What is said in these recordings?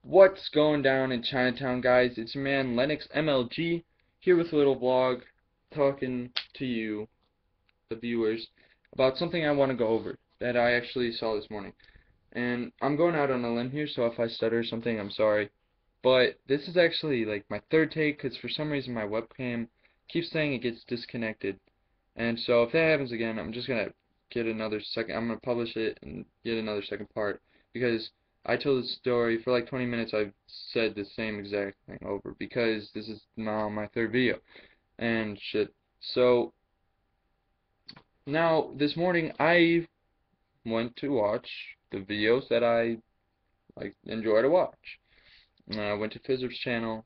What's going down in Chinatown, guys? It's your man Lennox MLG here with a little vlog talking to you, the viewers, about something I want to go over that I actually saw this morning. And I'm going out on a limb here, so if I stutter or something, I'm sorry. But this is actually like my third take because for some reason my webcam keeps saying it gets disconnected. And so if that happens again, I'm just gonna get another second. I'm gonna publish it and get another second part because I told the story for like 20 minutes. I've said the same exact thing over because this is now my third video and shit. So now this morning I went to watch the videos that I like enjoy to watch. And I went to Fizzer's channel.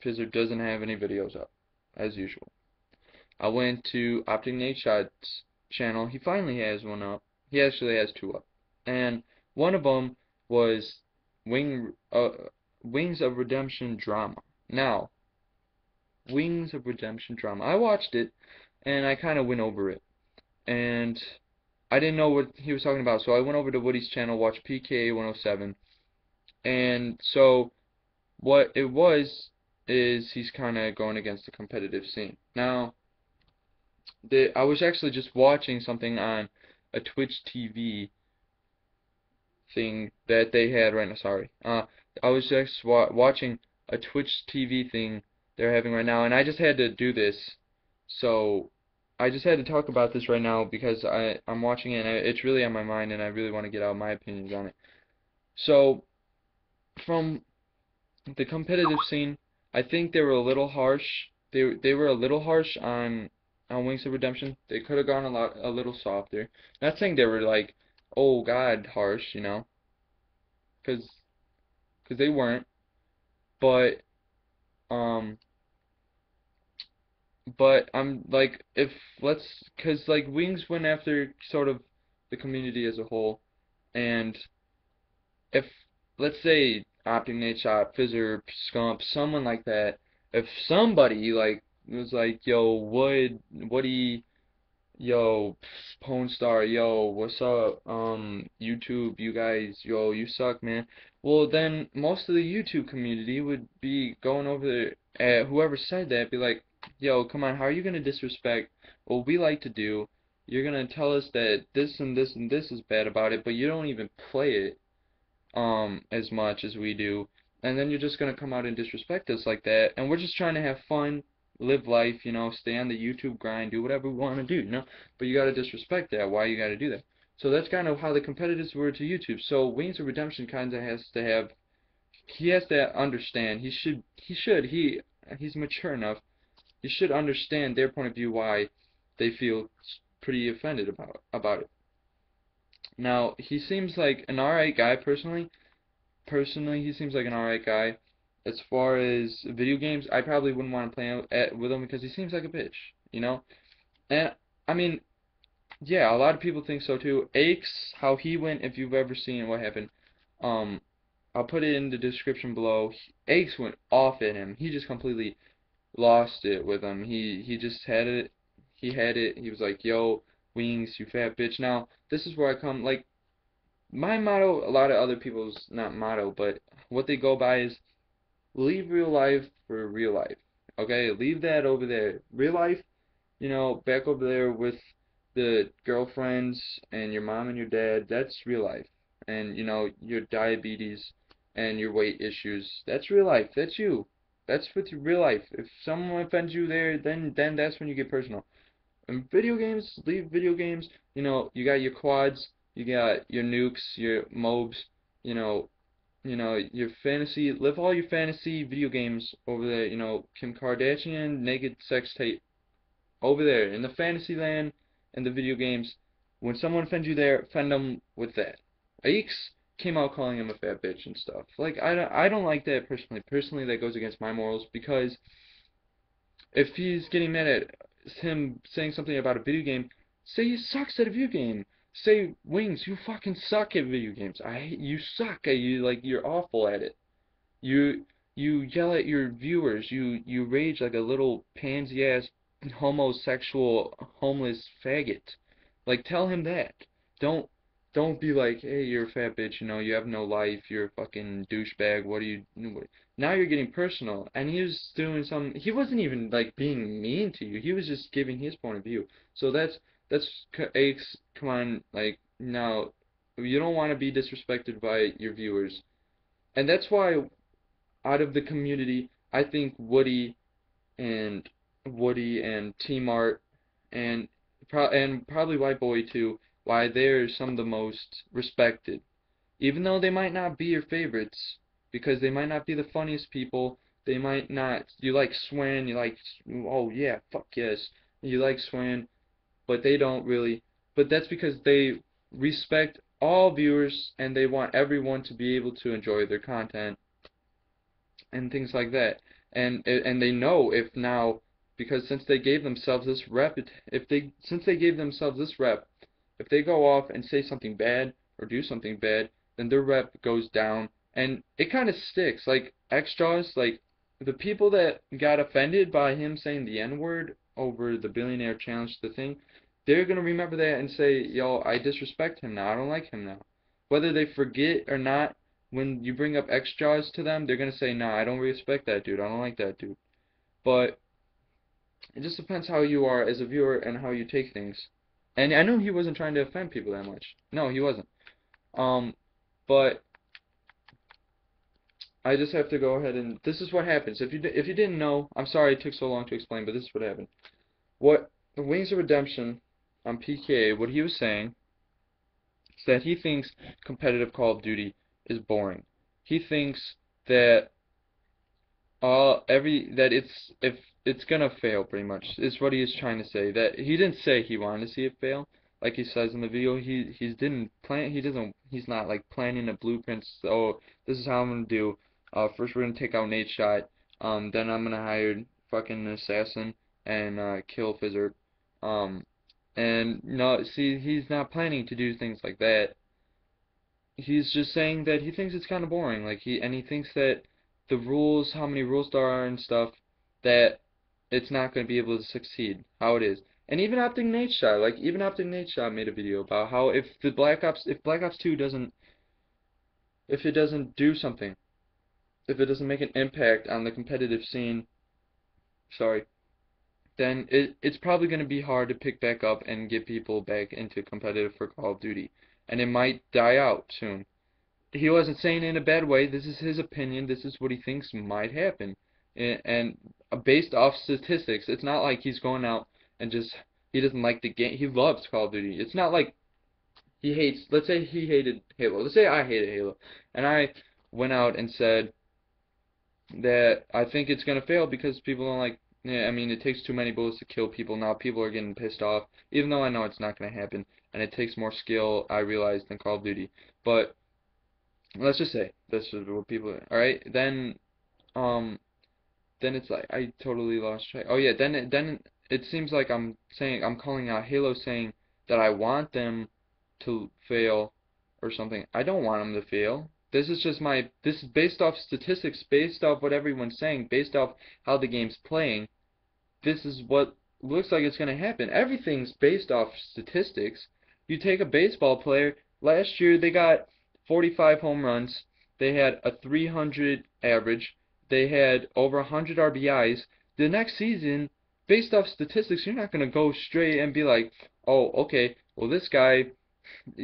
Fizzer doesn't have any videos up as usual. I went to Optic Nate Shot's channel. He finally has one up. He actually has two up. And one of them was Wing, Wings of Redemption Drama. Now, Wings of Redemption Drama. I watched it, and I kind of went over it. And I didn't know what he was talking about, so I went over to Woody's channel, watched PKA 107. And so, what it was, is he's kind of going against the competitive scene. Now, I was actually just watching something on a Twitch TV thing that they had right now. Sorry. I was just watching a Twitch TV thing they're having right now, and I just had to do this. So I just had to talk about this right now because I'm watching it, and it's really on my mind, and I really want to get out my opinions on it. So from the competitive scene, I think they were a little harsh. They were a little harsh on Wings of Redemption. They could have gone a little softer. Not saying they were like, oh God, harsh, you know, because they weren't. But um, but I'm like, if let's, because like Wings went after sort of the community as a whole, and if let's say Optic Nate Shot, Fizzer, Scump, someone like that, if somebody like was like, yo, Woody, yo, Pwn Star, yo, what's up? YouTube, you guys, yo, you suck, man. Well, then most of the YouTube community would be going over there at whoever said that, be like, yo, come on, how are you gonna disrespect what we like to do? You're gonna tell us that this and this and this is bad about it, but you don't even play it as much as we do, and then you're just gonna come out and disrespect us like that, and we're just trying to have fun, live life, you know, stay on the YouTube grind, do whatever we want to do, you know, but you gotta disrespect that. Why you gotta do that? So that's kind of how the competitors were to YouTube. So Wings of Redemption kind of has to have, he has to understand, he's mature enough, he should understand their point of view, why they feel pretty offended about it. Now, he seems like an alright guy personally. Personally, he seems like an alright guy. As far as video games, I probably wouldn't want to play with him because he seems like a bitch, you know? And, I mean, yeah, a lot of people think so too. Aches, how he went, if you've ever seen what happened, um, I'll put it in the description below. Aches went off at him. He just completely lost it with him. He just had it. He had it. He was like, yo, Wings, you fat bitch. Now, this is where I come, like, my motto, a lot of other people's, not motto, but what they go by is leave real life for real life. Okay, leave that over there. Real life, you know, back over there with the girlfriends and your mom and your dad, that's real life. And, you know, your diabetes and your weight issues, that's real life. That's you. That's with your real life. If someone offends you there, then that's when you get personal. And video games, leave video games. You know, you got your quads, you got your nukes, your mobs, you know, your fantasy, live all your fantasy video games over there, you know, Kim Kardashian, naked sex tape, over there, in the fantasy land, and the video games. When someone offends you there, offend them with that. Aches came out calling him a fat bitch and stuff. Like, I don't like that personally. Personally, that goes against my morals, because if he's getting mad at him saying something about a video game, say he sucks at a video game. Say, Wings, you fucking suck at video games. You suck at you, like, you're awful at it. You you yell at your viewers. You rage like a little pansy ass homosexual homeless faggot. Like, tell him that. Don't don't be like, hey, you're a fat bitch, you have no life, you're a fucking douchebag, what are you, now you're getting personal, and he was doing some, he wasn't even, like, being mean to you, he was just giving his point of view, so that's, come on, like, now, you don't want to be disrespected by your viewers, and that's why, out of the community, I think and Woody and T Mart and probably White Boy too, why they're some of the most respected. Even though they might not be your favorites, because they might not be the funniest people, they might not, you like Swan, you like, oh yeah, fuck yes, you like Swan, but they don't really, but that's because they respect all viewers and they want everyone to be able to enjoy their content and things like that. And they know if now, because since they gave themselves this rep, if they since they gave themselves this rep, if they go off and say something bad or do something bad, then their rep goes down, and it kind of sticks. Like X-Jaws, like the people that got offended by him saying the N-word over the billionaire challenge, the thing, they're gonna remember that and say, yo, I disrespect him now. I don't like him now. Whether they forget or not, when you bring up X-Jaws to them, they're gonna say, nah, I don't respect that dude. I don't like that dude. But it just depends how you are as a viewer and how you take things. And I know he wasn't trying to offend people that much. No, he wasn't. Um, but I just have to go ahead and this is what happens. If you didn't know, I'm sorry it took so long to explain, but this is what happened. What the Wings of Redemption on PKA, what he was saying is that he thinks competitive Call of Duty is boring. He thinks that that it's gonna fail pretty much is what he is trying to say. That he didn't say he wanted to see it fail, like he says in the video. He's not like planning a blueprint. So this is how I'm gonna do. First we're gonna take out Nate Shot. Then I'm gonna hire fucking an assassin and kill Fizzard. Um, and no, see, he's not planning to do things like that. He's just saying that he thinks it's kind of boring. He thinks that the rules, how many rules there are and stuff, that it's not going to be able to succeed how it is. And even Optic Nate Shot made a video about how if Black Ops 2 if it doesn't do something, if it doesn't make an impact on the competitive scene, sorry, then it's probably going to be hard to pick back up and get people back into competitive for Call of Duty. And it might die out soon. He wasn't saying it in a bad way. This is his opinion. This is what he thinks might happen. And based off statistics, it's not like he's going out and just, he doesn't like the game. He loves Call of Duty. It's not like he hates, let's say he hated Halo. Let's say I hated Halo. And I went out and said that I think it's going to fail because people don't like, yeah, I mean, it takes too many bullets to kill people. Now people are getting pissed off, even though I know it's not going to happen. And it takes more skill, I realize, than Call of Duty. But let's just say this is what people. All right, um, then it's like I totally lost track. Oh yeah, then it seems like I'm calling out Halo, saying that I want them to fail or something. I don't want them to fail. This is based off statistics, based off what everyone's saying, based off how the game's playing. This is what looks like it's going to happen. Everything's based off statistics. You take a baseball player, last year they got 45 home runs, they had a 300 average, they had over 100 RBIs. The next season, based off statistics, you're not going to go straight and be like, oh, okay, well this guy,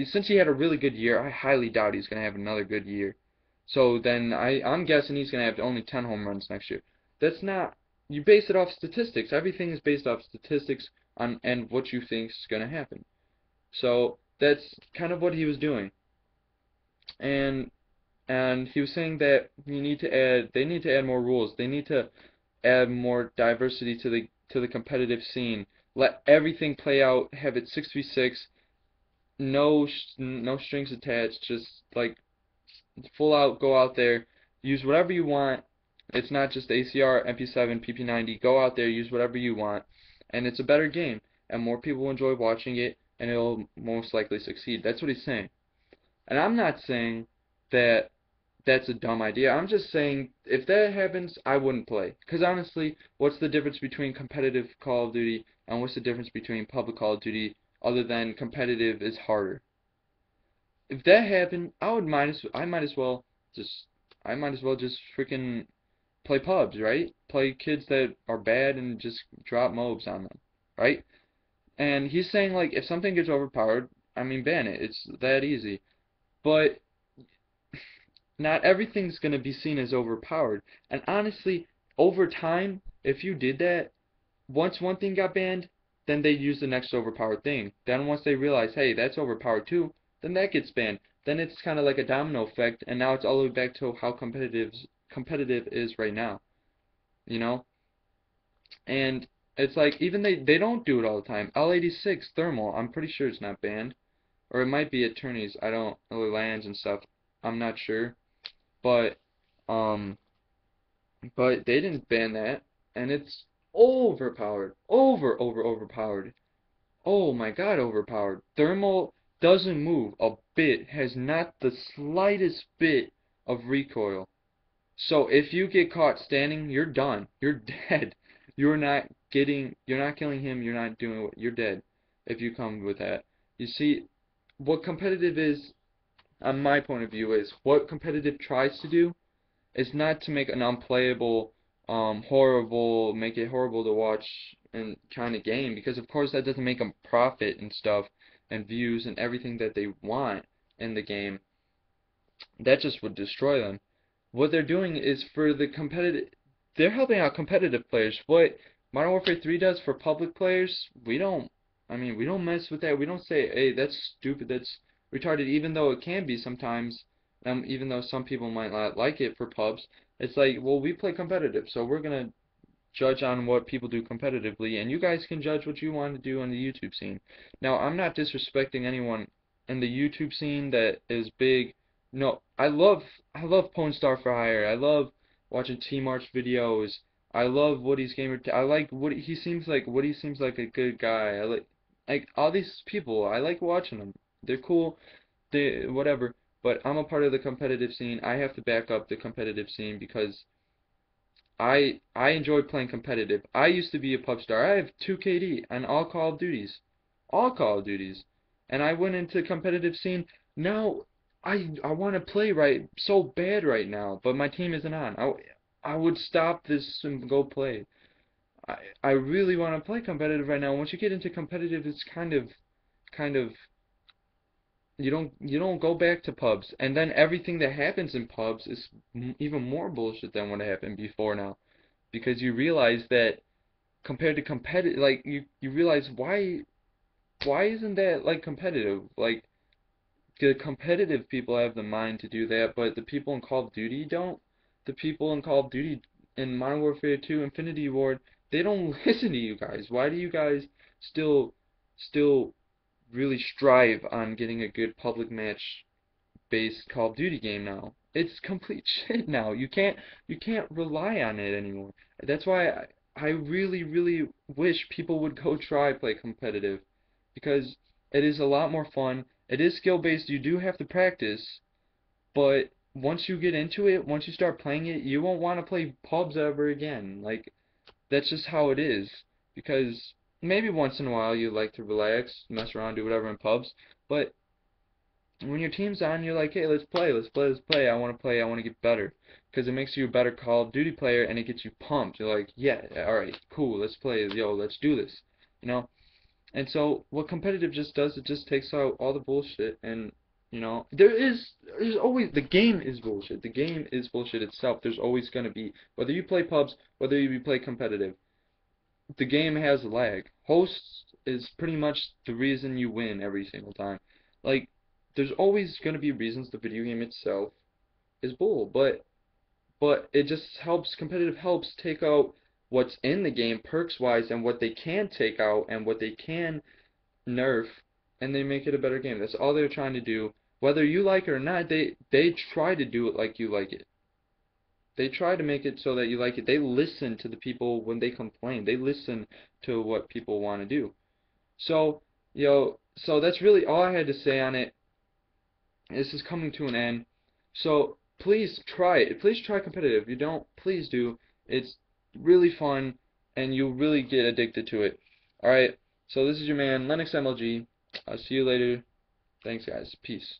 since he had a really good year, I highly doubt he's going to have another good year. So then I'm guessing he's going to have only 10 home runs next year. That's not, you base it off statistics. Everything is based off statistics and what you think is going to happen. So that's kind of what he was doing. And he was saying that they need to add more rules. They need to add more diversity to the competitive scene. Let everything play out, have it 6v6, no strings attached, just like full out, go out there, use whatever you want. It's not just ACR, MP7, PP90. Go out there, use whatever you want, and it's a better game, and more people will enjoy watching it, and it'll most likely succeed. That's what he's saying. And I'm not saying that that's a dumb idea. I'm just saying if that happens, I wouldn't play. Because honestly, what's the difference between competitive Call of Duty and what's the difference between public Call of Duty other than competitive is harder? if that happened, I might as well just freaking play pubs, right? Play kids that are bad and just drop mobs on them, right? And he's saying like if something gets overpowered, I mean ban it. It's that easy. But not everything's gonna be seen as overpowered. And honestly, over time, if you did that, once one thing got banned, then they'd use the next overpowered thing. Then once they realize, hey, that's overpowered too, then that gets banned. Then it's kind of like a domino effect, and now it's all the way back to how competitive is right now, you know? And it's like even they don't do it all the time. L86 thermal, I'm pretty sure it's not banned, or it might be at tourneys. I don't know lands and stuff. I'm not sure, but um, but they didn't ban that, and it's overpowered, overpowered. Oh my god, overpowered. Thermal doesn't move a bit, has not the slightest bit of recoil. So if you get caught standing, you're done. You're dead. You're not killing him, you're not doing what, you're dead if you come with that. You see, what competitive is, on my point of view, is what competitive tries to do is not to make an unplayable, horrible, make it horrible to watch and kind of game, because of course that doesn't make them profit and stuff and views and everything that they want in the game. That just would destroy them. What they're doing is for the competitive, they're helping out competitive players. What Modern Warfare 3 does for public players, we don't mess with that. We don't say, hey, that's stupid, that's retarded, even though it can be sometimes, even though some people might not like it for pubs. It's like, well, we play competitive, so we're gonna judge on what people do competitively, and you guys can judge what you want to do on the YouTube scene. Now, I'm not disrespecting anyone in the YouTube scene that is big. No, I love Pwn Star for Hire. I love watching T March videos. I love Woody's Gamer. I like Woody. Woody seems like a good guy. I like all these people. I like watching them. They're cool. They whatever. But I'm a part of the competitive scene. I have to back up the competitive scene because I enjoy playing competitive. I used to be a pub star. I have 2 KD on all Call of Duties. All Call of Duties. And I went into competitive scene. Now I want to play right so bad right now, but my team isn't on. I would stop this and go play. I really want to play competitive right now. Once you get into competitive, it's kind of you don't go back to pubs, and then everything that happens in pubs is even more bullshit than what happened before now, because you realize that compared to competitive, like you realize why isn't that like competitive? Like the competitive people have the mind to do that, but the people in Call of Duty don't. The people in Call of Duty in Modern Warfare 2 Infinity Ward, they don't listen to you guys. Why do you guys still still really strive on getting a good public match based Call of Duty game now? It's complete shit now. You can't rely on it anymore. That's why I really wish people would go try play competitive, because it is a lot more fun. It is skill based. You do have to practice, but once you get into it, once you start playing it, you won't want to play pubs ever again. Like that's just how it is. Because maybe once in a while you like to relax, mess around, do whatever in pubs, but when your team's on, you're like, hey, let's play. I want to play. I want to get better. Because it makes you a better Call of Duty player, and it gets you pumped. You're like, yeah, all right, cool, let's play. Yo, let's do this. You know? And so what competitive just does, it just takes out all the bullshit, and there's always, the game is bullshit. The game is bullshit itself. There's always going to be, whether you play pubs, whether you play competitive, the game has lag. Hosts is pretty much the reason you win every single time. Like, there's always going to be reasons the video game itself is bull, but it just helps, competitive helps take out what's in the game perks wise, and what they can take out and what they can nerf, and they make it a better game. That's all they're trying to do. Whether you like it or not, they try to do it like you like it. They try to make it so that you like it. They listen to the people when they complain. They listen to what people want to do. So, so that's really all I had to say on it. This is coming to an end. So please try it. Please try competitive. If you don't, please do. It's really fun, and you'll really get addicted to it. Alright, so this is your man, Lennox MLG. I'll see you later. Thanks, guys. Peace.